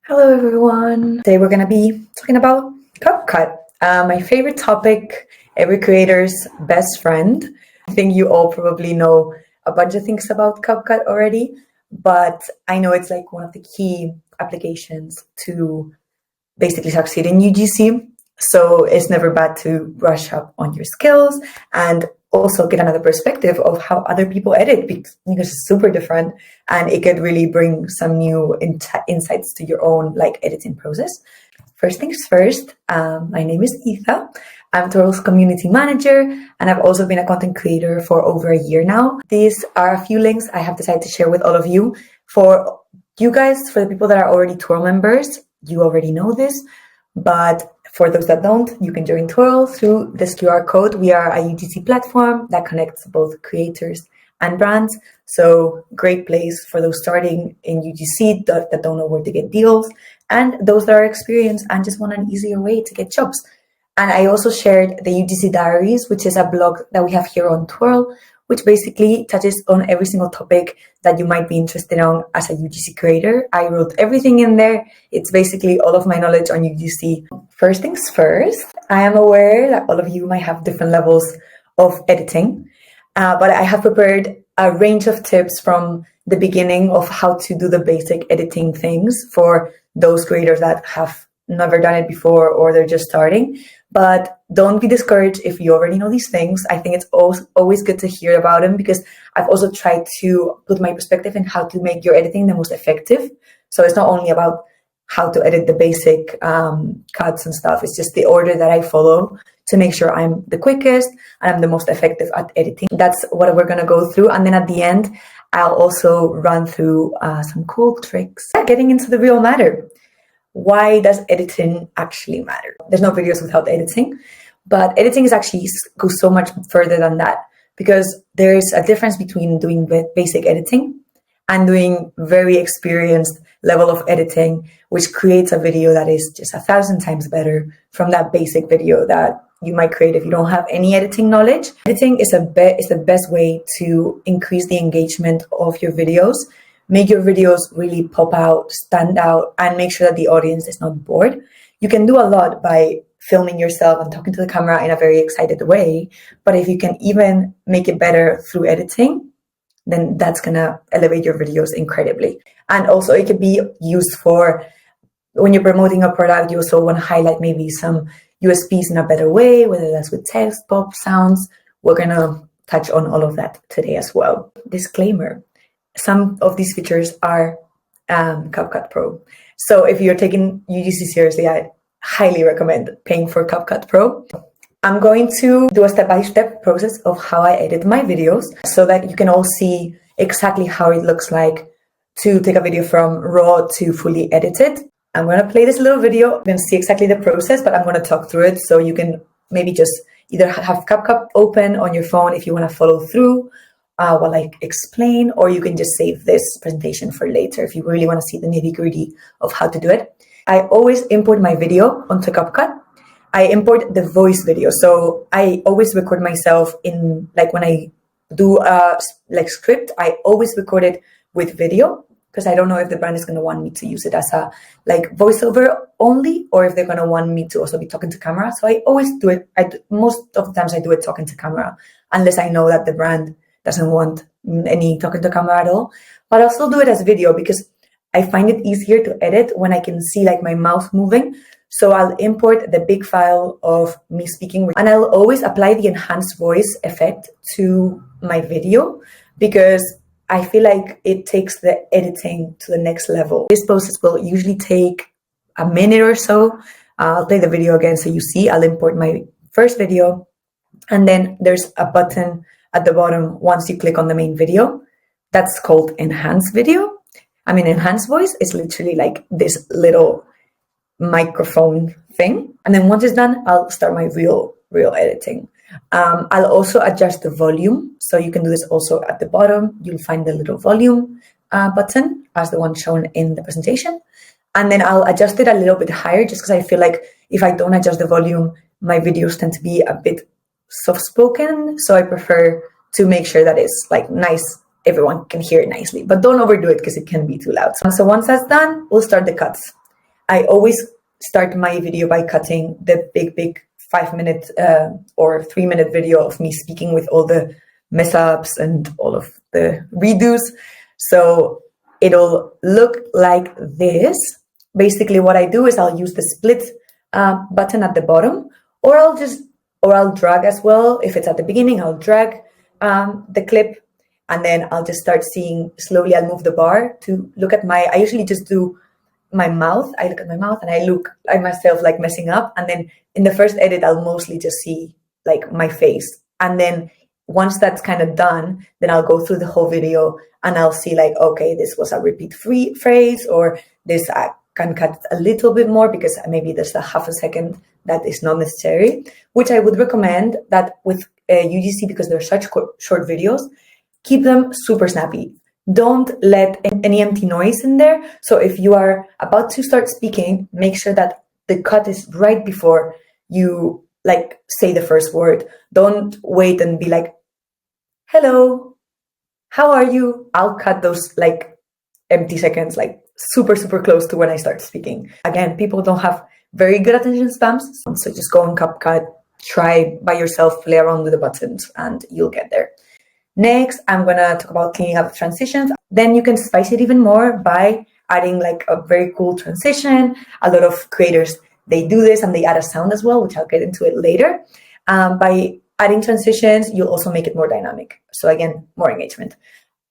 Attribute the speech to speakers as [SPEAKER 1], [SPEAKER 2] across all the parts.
[SPEAKER 1] Hello everyone. Today we're going to be talking about Capcut, my favorite topic, every creator's best friend. I think you all probably know a bunch of things about Capcut already, but I know it's like one of the key applications to basically succeed in UGC. So it's never bad to brush up on your skills and also get another perspective of how other people edit because it's super different and it could really bring some new insights to your own editing process. First things first, my name is Etha. I'm Toral's community manager and I've also been a content creator for over a year now. These are a few links I have decided to share with all of you. For you guys, for the people that are already Toral members, you already know this, but for those that don't, you can join Toral through this QR code. We are a UGC platform that connects both creators and brands. So great place for those starting in UGC that don't know where to get deals and those that are experienced and just want an easier way to get jobs. And I also shared the UGC Diaries, which is a blog that we have here on Toral, which basically touches on every single topic that you might be interested in as a UGC creator. I wrote everything in there. It's basically all of my knowledge on UGC. First things first, I am aware that all of you might have different levels of editing, but I have prepared a range of tips from the beginning of how to do the basic editing things for those creators that have never done it before or they're just starting. But don't be discouraged if you already know these things. I think it's always good to hear about them because I've also tried to put my perspective in how to make your editing the most effective. So it's not only about how to edit the basic cuts and stuff. It's just the order that I follow to make sure I'm the quickest and I'm the most effective at editing. That's what we're going to go through. And then at the end, I'll also run through some cool tricks. Getting into the real matter. Why does editing actually matter? There's no videos without editing, but editing is actually goes so much further than that because there's a difference between doing basic editing and doing very experienced level of editing, which creates a video that is just 1,000 times better from that basic video that you might create if you don't have any editing knowledge. Editing is the best way to increase the engagement of your videos, make your videos really pop out, stand out, and make sure that the audience is not bored. You can do a lot by filming yourself and talking to the camera in a very excited way, but if you can even make it better through editing, then that's gonna elevate your videos incredibly. And also it could be used for when you're promoting a product, you also want to highlight maybe some USPs in a better way, whether that's with text, pop, sounds. We're gonna touch on all of that today as well. Disclaimer. Some of these features are Capcut Pro. So if you're taking UGC seriously, I highly recommend paying for Capcut Pro. I'm going to do a step-by-step process of how I edit my videos so that you can all see exactly how it looks like to take a video from raw to fully edited. I'm going to play this little video. You're going to see exactly the process, but I'm going to talk through it so you can maybe just either have Capcut open on your phone if you want to follow through while I explain, or you can just save this presentation for later if you really want to see the nitty-gritty of how to do it. I always import my video onto Capcut. I import the voice video, so I always record myself in, when I do a script, I always record it with video because I don't know if the brand is going to want me to use it as a voiceover only, or if they're going to want me to also be talking to camera. So I always do it. Most of the times I do it talking to camera, unless I know that the brand doesn't want any talking to camera at all. But I'll still do it as video because I find it easier to edit when I can see my mouth moving. So I'll import the big file of me speaking, and I'll always apply the enhanced voice effect to my video because I feel like it takes the editing to the next level. This process will usually take a minute or so. I'll play the video again so you see. I'll import my first video, and then there's a button at the bottom once you click on the main video. That's called enhanced video. Enhanced voice is literally this little microphone thing. And then once it's done, I'll start my real editing. I'll also adjust the volume. So you can do this also at the bottom. You'll find the little volume button as the one shown in the presentation. And then I'll adjust it a little bit higher just because I feel like if I don't adjust the volume, my videos tend to be a bit soft-spoken. So I prefer to make sure that it's nice, everyone can hear it nicely. But don't overdo it because it can be too loud. So once that's done, we'll start the cuts. I always start my video by cutting the big 5-minute or 3-minute video of me speaking with all the mess ups and all of the redos. So it'll look like this. Basically what I do is I'll use the split button at the bottom, or I'll drag as well. If it's at the beginning, I'll drag the clip, and then I'll just start seeing slowly. I'll move the bar to look at I usually just do my mouth. I look at my mouth and I look at myself like messing up. And then in the first edit, I'll mostly just see like my face. And then once that's kind of done, then I'll go through the whole video and I'll see like, okay, this was a repeat phrase, or this I can cut a little bit more because maybe there's a half a second that is not necessary, which I would recommend that with UGC, because they're such short videos, keep them super snappy. Don't let any empty noise in there. So if you are about to start speaking, make sure that the cut is right before you like say the first word. Don't wait and be like, hello, how are you? I'll cut those like empty seconds, like super close to when I start speaking. Again, people don't have very good attention spans. So just go on Capcut, try by yourself, play around with the buttons, and you'll get there. Next, I'm gonna talk about cleaning up transitions. Then you can spice it even more by adding like a very cool transition. A lot of creators, they do this and they add a sound as well, which I'll get into it later. By adding transitions, you'll also make it more dynamic. So again, more engagement.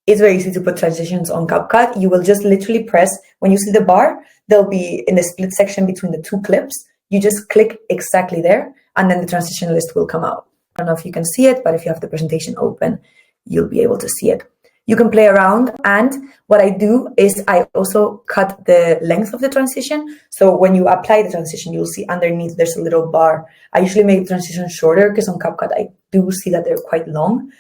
[SPEAKER 1] It's very easy to put transitions on Capcut. You will just literally press, when you see the bar, they'll be in the split section between the two clips. You just click exactly there, and then the transition list will come out. I don't know if you can see it, but if you have the presentation open, you'll be able to see it. You can play around, and what I do is I also cut the length of the transition. So when you apply the transition, you'll see underneath there's a little bar. I usually make the transition shorter because on Capcut I do see that they're quite long.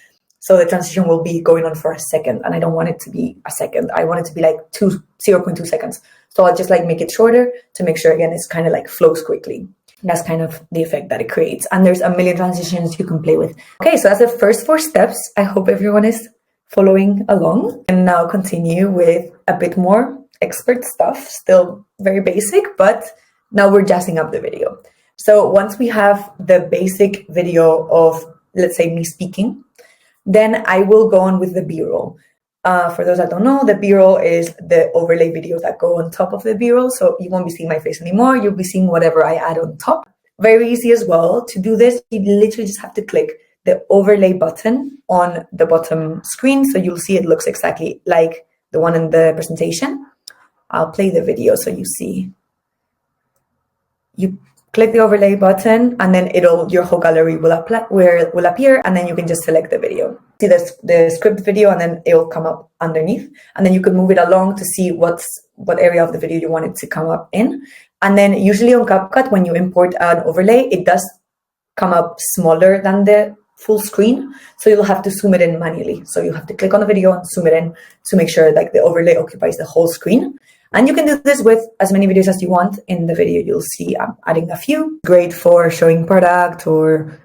[SPEAKER 1] So the transition will be going on for a second, and I don't want it to be a second. I want it to be like 0.2 seconds. So I'll just like make it shorter to make sure, again, it's kind of like flows quickly. That's kind of the effect that it creates. And there's a million transitions you can play with. Okay, so that's the first 4 steps. I hope everyone is following along. And now continue with a bit more expert stuff, still very basic, but now we're jazzing up the video. So once we have the basic video of, let's say, me speaking, then I will go on with the B-roll. For those that don't know, the B-roll is the overlay videos that go on top of the B-roll. So you won't be seeing my face anymore. You'll be seeing whatever I add on top. Very easy as well. To do this, you literally just have to click the overlay button on the bottom screen. So you'll see it looks exactly like the one in the presentation. I'll play the video so you see. You click the overlay button, and then your whole gallery will appear, and then you can just select the video. See the script video, and then it will come up underneath, and then you can move it along to see what area of the video you want it to come up in. And then usually on Capcut, when you import an overlay, it does come up smaller than the full screen, so you'll have to zoom it in manually. So you have to click on the video and zoom it in to make sure like the overlay occupies the whole screen. And you can do this with as many videos as you want. In the video, you'll see I'm adding a few. Great for showing product or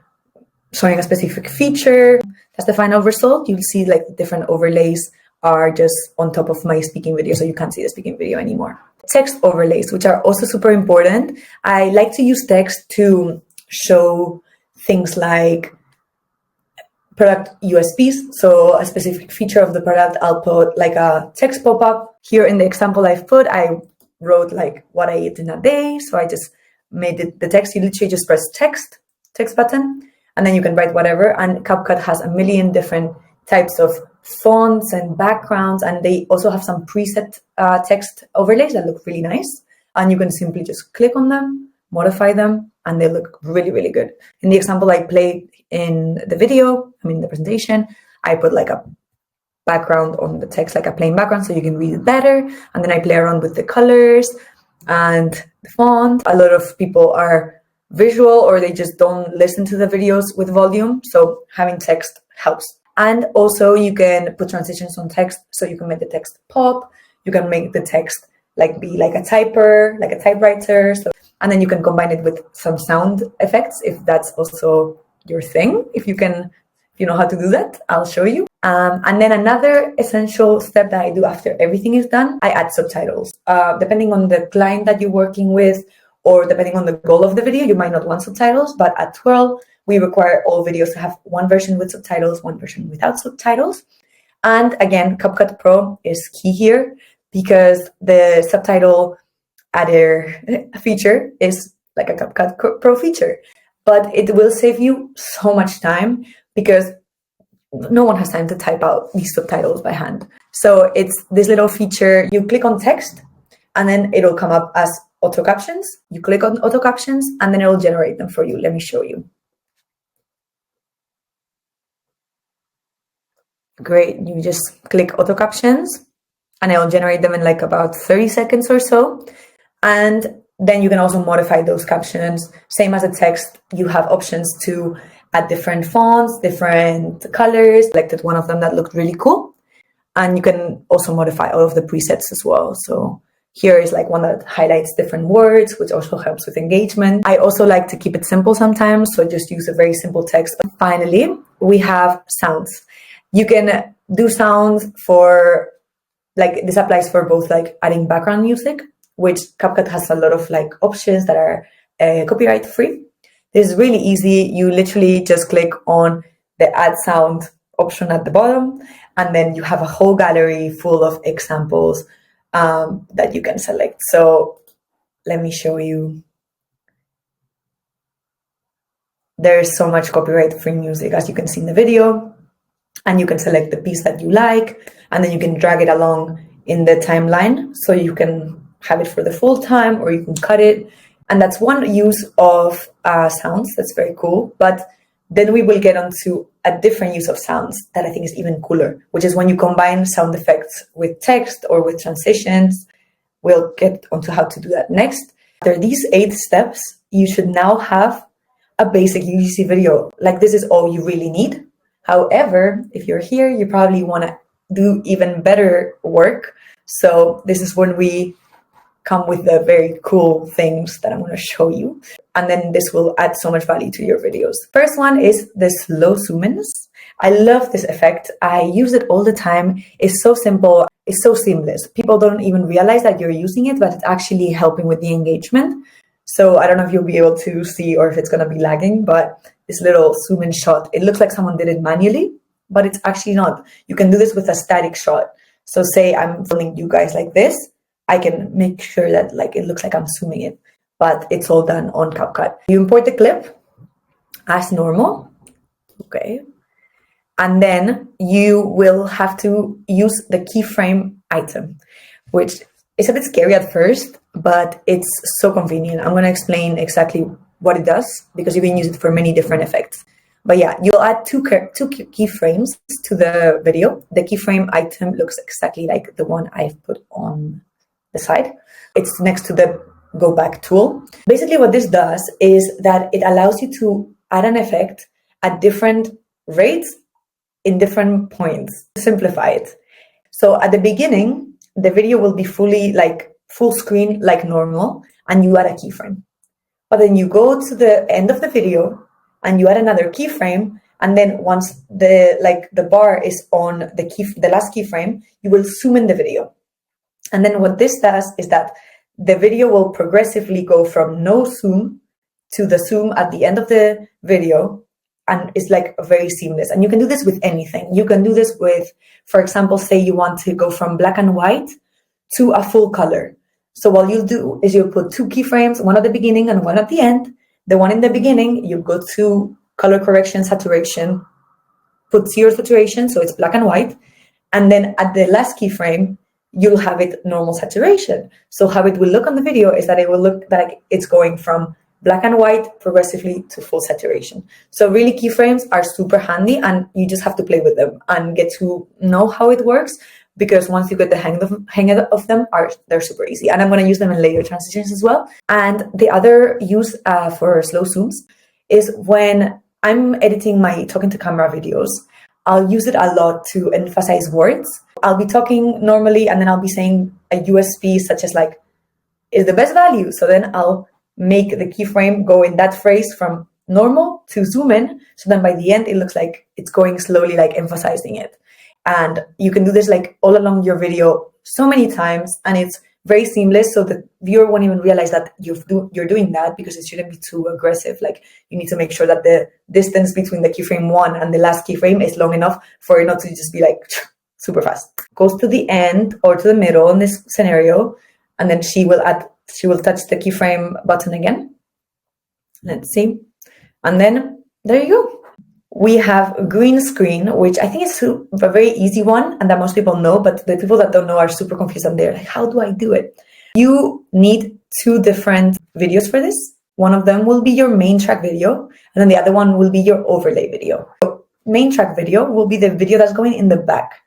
[SPEAKER 1] showing a specific feature. That's the final result. You'll see like the different overlays are just on top of my speaking video, so you can't see the speaking video anymore. Text overlays, which are also super important. I like to use text to show things like product USPs. So a specific feature of the product, I'll put like a text pop-up. Here in the example I've put, I wrote like what I eat in a day. So I just made it the text. You literally just press text button, and then you can write whatever. And Capcut has a million different types of fonts and backgrounds, and they also have some preset text overlays that look really nice. And you can simply just click on them, modify them, and they look really good. In the example I played in the video, the presentation, I put like a background on the text, like a plain background, so you can read it better. And then I play around with the colors and the font. A lot of people are visual, or they just don't listen to the videos with volume, so having text helps. And also you can put transitions on text, so you can make the text pop. You can make the text like be like a typer, like a typewriter. And then you can combine it with some sound effects if that's also your thing. If you can If you know how to do that, I'll show you. And then another essential step that I do after everything is done, I add subtitles. Depending on the client that you're working with, or depending on the goal of the video, you might not want subtitles, but at Twirl, we require all videos to have one version with subtitles, one version without subtitles. And again, CapCut Pro is key here because the subtitle adder feature is like a CapCut Pro feature, but it will save you so much time because no one has time to type out these subtitles by hand. So it's this little feature, you click on text and then it'll come up as auto captions. You click on auto captions and then it'll generate them for you. Let me show you. Great, you just click auto captions and it'll generate them in like about 30 seconds or so. And then you can also modify those captions. Same as the text, you have options to add different fonts, different colors. Selected one of them that looked really cool. And you can also modify all of the presets as well. So here is like one that highlights different words, which also helps with engagement. I also like to keep it simple sometimes, so just use a very simple text. Finally, we have sounds. You can do sounds for, like, this applies for both like adding background music, which CapCut has a lot of like options that are copyright free. This is really easy. You literally just click on the add sound option at the bottom, and then you have a whole gallery full of examples that you can select. So let me show you. There's so much copyright free music, as you can see in the video, and you can select the piece that you like, and then you can drag it along in the timeline. So you can have it for the full time, or you can cut it. And that's one use of sounds. That's very cool. But then we will get onto a different use of sounds that I think is even cooler, which is when you combine sound effects with text or with transitions. We'll get onto how to do that next. After these 8 steps, you should now have a basic UGC video. Like, this is all you really need. However, if you're here, you probably want to do even better work. So this is when we come with the very cool things that I'm going to show you. And then this will add so much value to your videos. First one is the slow zoom-ins. I love this effect. I use it all the time. It's so simple. It's so seamless. People don't even realize that you're using it, but it's actually helping with the engagement. So I don't know if you'll be able to see or if it's going to be lagging, but this little zoom in shot, it looks like someone did it manually, but it's actually not. You can do this with a static shot. So say I'm filming you guys like this, I can make sure that like it looks like I'm zooming it, but it's all done on CapCut. You import the clip as normal, okay? And then you will have to use the keyframe item, which is a bit scary at first, but it's so convenient. I'm gonna explain exactly what it does because you can use it for many different effects. But yeah, you'll add two keyframes to the video. The keyframe item looks exactly like the one I've put on the side. It's next to the go back tool. Basically what this does is that it allows you to add an effect at different rates in different points. Simplify it. So at the beginning, the video will be fully like full screen like normal, and you add a keyframe. But then you go to the end of the video and you add another keyframe, and then once the bar is on the last keyframe, you will zoom in the video. And then what this does is that the video will progressively go from no zoom to the zoom at the end of the video, and it's like very seamless. And you can do this with anything. You can do this with, for example, say you want to go from black and white to a full color. So what you'll do is you'll put 2 keyframes, one at the beginning and one at the end. The one in the beginning, you go to color correction, saturation, put 0 saturation, so it's black and white. And then at the last keyframe, you'll have it normal saturation. So how it will look on the video is that it will look like it's going from black and white progressively to full saturation. So really keyframes are super handy, and you just have to play with them and get to know how it works, because once you get the hang of them, they're super easy. And I'm going to use them in later transitions as well. And the other use for slow zooms is when I'm editing my talking to camera videos, I'll use it a lot to emphasize words. I'll be talking normally and then I'll be saying a USP such as like, is the best value. So then I'll make the keyframe go in that phrase from normal to zoom in. So then by the end, it looks like it's going slowly, like emphasizing it. And you can do this like all along your video so many times, and it's very seamless. So the viewer won't even realize that you're doing that, because it shouldn't be too aggressive. Like you need to make sure that the distance between the keyframe 1 and the last keyframe is long enough for it not to just be like super fast. Goes to the end or to the middle in this scenario, and then she will touch the keyframe button again. Let's see. And then there you go. We have a green screen, which I think is a very easy one and that most people know, but the people that don't know are super confused and they're like, how do I do it? You need 2 different videos for this. One of them will be your main track video, and then the other one will be your overlay video. So main track video will be the video that's going in the back,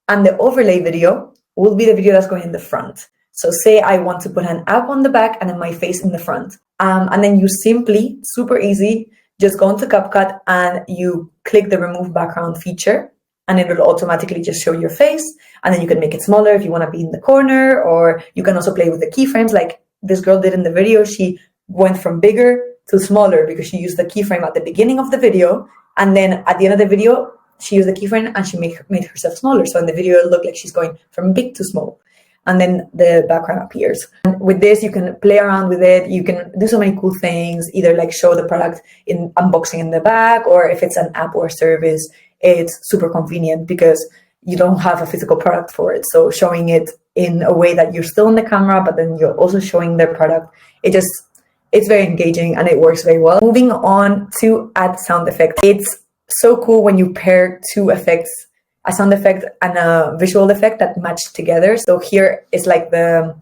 [SPEAKER 1] and the overlay video will be the video that's going in the front. So say I want to put an app on the back and then my face in the front. And then you simply, super easy, just go into Capcut and you click the remove background feature, and it will automatically just show your face. And then you can make it smaller if you want to be in the corner, or you can also play with the keyframes like this girl did in the video. She went from bigger to smaller because she used the keyframe at the beginning of the video, and then at the end of the video, she used the keyframe and she made herself smaller. So in the video, it looked like she's going from big to small. And then the background appears. And with this, you can play around with it. You can do so many cool things, either like show the product in unboxing in the back, or if it's an app or service, it's super convenient because you don't have a physical product for it. So showing it in a way that you're still in the camera, but then you're also showing their product, it's very engaging and it works very well. Moving on to add sound effects. It's so cool when you pair 2 effects, a sound effect and a visual effect that match together. So here is like the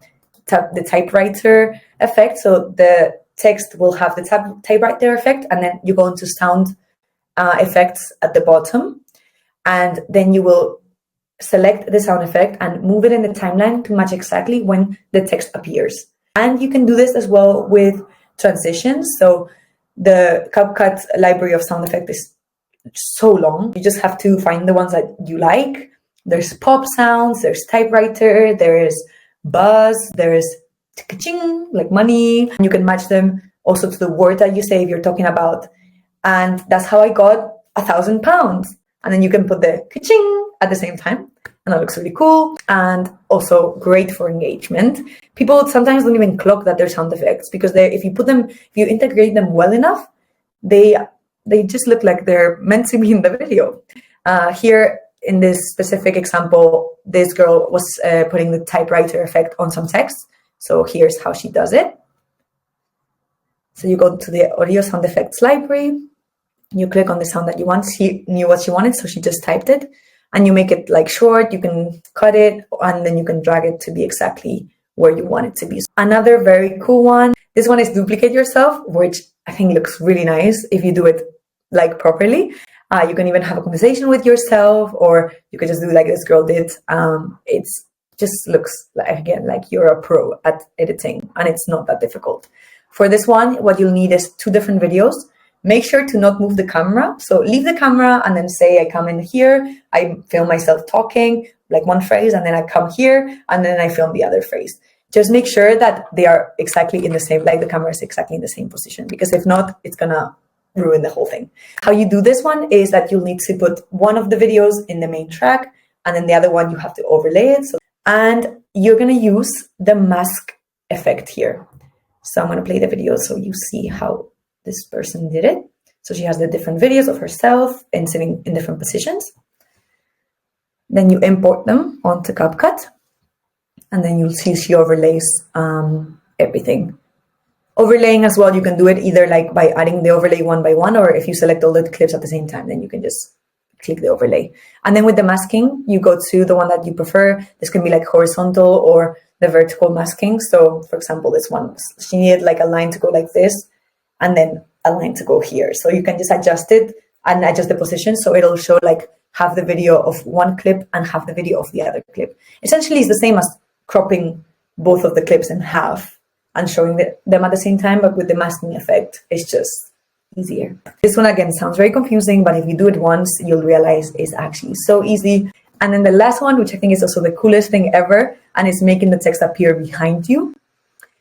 [SPEAKER 1] typewriter effect. So the text will have the typewriter effect, and then you go into sound effects at the bottom, and then you will select the sound effect and move it in the timeline to match exactly when the text appears. And you can do this as well with transitions. So the Capcut library of sound effects is so long. You just have to find the ones that you like. There's pop sounds, there's typewriter, there's buzz, there's ka-ching, like money. And you can match them also to the word that you say if you're talking about. And that's how I got £1,000. And then you can put the ka-ching at the same time. And that looks really cool and also great for engagement. People sometimes don't even clock that they're sound effects, because if you integrate them well enough, they just look like they're meant to be in the video. Here in this specific example, this girl was putting the typewriter effect on some text. So here's how she does it. So you go to the audio sound effects library, you click on the sound that you want. She knew what she wanted, so she just typed it. And you make it like short, you can cut it, and then you can drag it to be exactly where you want it to be. Another very cool one, this one is duplicate yourself, which I think looks really nice if you do it like properly. You can even have a conversation with yourself, or you could just do like this girl did. It just looks like, again, like you're a pro at editing, and it's not that difficult. For this one, what you'll need is 2 different videos. Make sure to not move the camera. So leave the camera and then say I come in here, I film myself talking, like one phrase, and then I come here and then I film the other phrase. Just make sure that they are exactly in the same, like the camera is exactly in the same position, because if not, it's gonna ruin the whole thing. How you do this one is that you'll need to put one of the videos in the main track, and then the other one you have to overlay it. And you're gonna use the mask effect here. So I'm gonna play the video so you see how this person did it. So she has the different videos of herself and sitting in different positions. Then you import them onto Capcut, and then you'll see she overlays everything. Overlaying as well, you can do it either like by adding the overlay one by one, or if you select all the clips at the same time, then you can just click the overlay. And then with the masking, you go to the one that you prefer. This can be like horizontal or the vertical masking. So for example, this one, she needed like a line to go like this, and then a line to go here. So you can just adjust it and adjust the position. So it'll show like half the video of one clip and half the video of the other clip. Essentially, it's the same as cropping both of the clips in half and showing them at the same time, but with the masking effect, it's just easier. This one, again, sounds very confusing, but if you do it once, you'll realize it's actually so easy. And then the last one, which I think is also the coolest thing ever, and it's making the text appear behind you.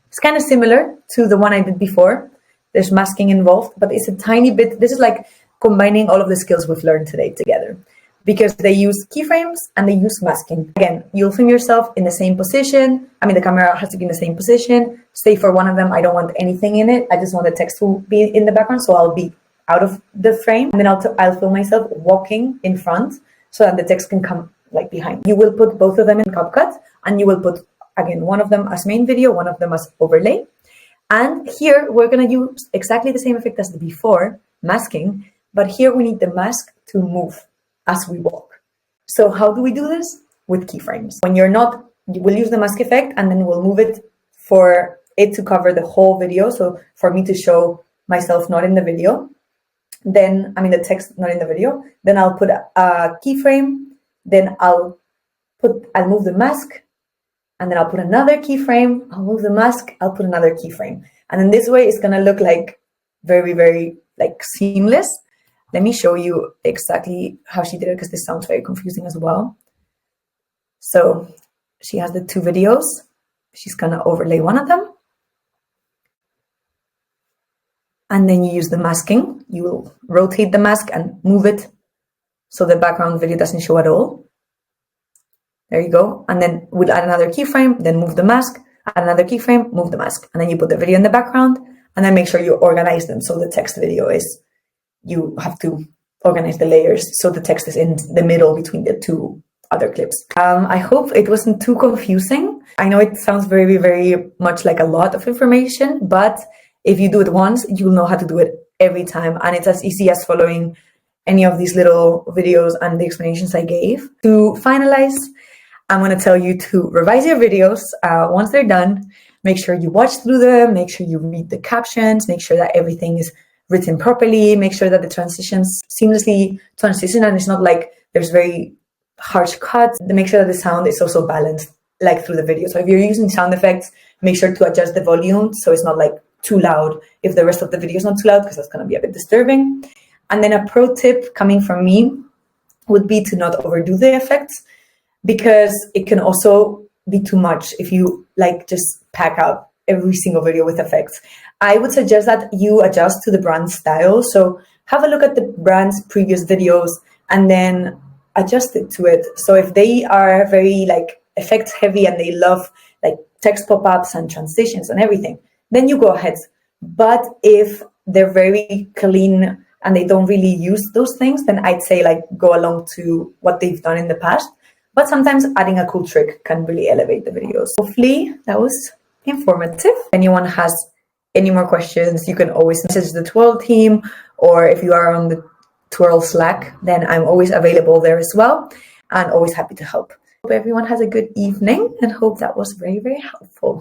[SPEAKER 1] It's kind of similar to the one I did before, there's masking involved, but it's a tiny bit. This is like combining all of the skills we've learned today together, because they use keyframes and they use masking. Again, you'll film yourself in the same position. I mean, the camera has to be in the same position. Say for one of them, I don't want anything in it. I just want the text to be in the background, so I'll be out of the frame. And then I'll film myself walking in front so that the text can come like behind. You will put both of them in Capcut, and you will put, again, one of them as main video, one of them as overlay. And here we're gonna use exactly the same effect as the before, masking, but here we need the mask to move as we walk. So how do we do this? With keyframes. When you're not, we'll use the mask effect and then we'll move it for it to cover the whole video. So for me to show myself not in the video, then, I mean the text not in the video, then I'll put a keyframe, then I'll move the mask, and then I'll put another keyframe, I'll move the mask, I'll put another keyframe. And in this way, it's gonna look like very, very like seamless. Let me show you exactly how she did it, because this sounds very confusing as well. So she has the two videos. She's gonna overlay one of them. And then you use the masking. You will rotate the mask and move it so the background video doesn't show at all. There you go. And then we'll add another keyframe, then move the mask, add another keyframe, move the mask. And then you put the video in the background, and then make sure you organize them so the text video is, you have to organize the layers so the text is in the middle between the two other clips. I hope it wasn't too confusing. I know it sounds very, very much like a lot of information, but if you do it once, you'll know how to do it every time. And it's as easy as following any of these little videos and the explanations I gave. To finalize, I'm going to tell you to revise your videos once they're done. Make sure you watch through them, make sure you read the captions, make sure that everything is written properly, make sure that the transitions seamlessly transition and it's not like there's very harsh cuts. Make sure that the sound is also balanced like through the video. So if you're using sound effects, make sure to adjust the volume so it's not like too loud if the rest of the video is not too loud, because that's going to be a bit disturbing. And then a pro tip coming from me would be to not overdo the effects, because it can also be too much if you like just pack up every single video with effects. I would suggest that you adjust to the brand style. So have a look at the brand's previous videos and then adjust it to it. So if they are very like effects heavy and they love like text pop-ups and transitions and everything, then you go ahead. But if they're very clean and they don't really use those things, then I'd say like go along to what they've done in the past. But sometimes adding a cool trick can really elevate the videos. Hopefully that was informative. If anyone has any more questions, you can always message the Twirl team, or if you are on the Twirl Slack, then I'm always available there as well and always happy to help. Hope everyone has a good evening and hope that was very, very helpful.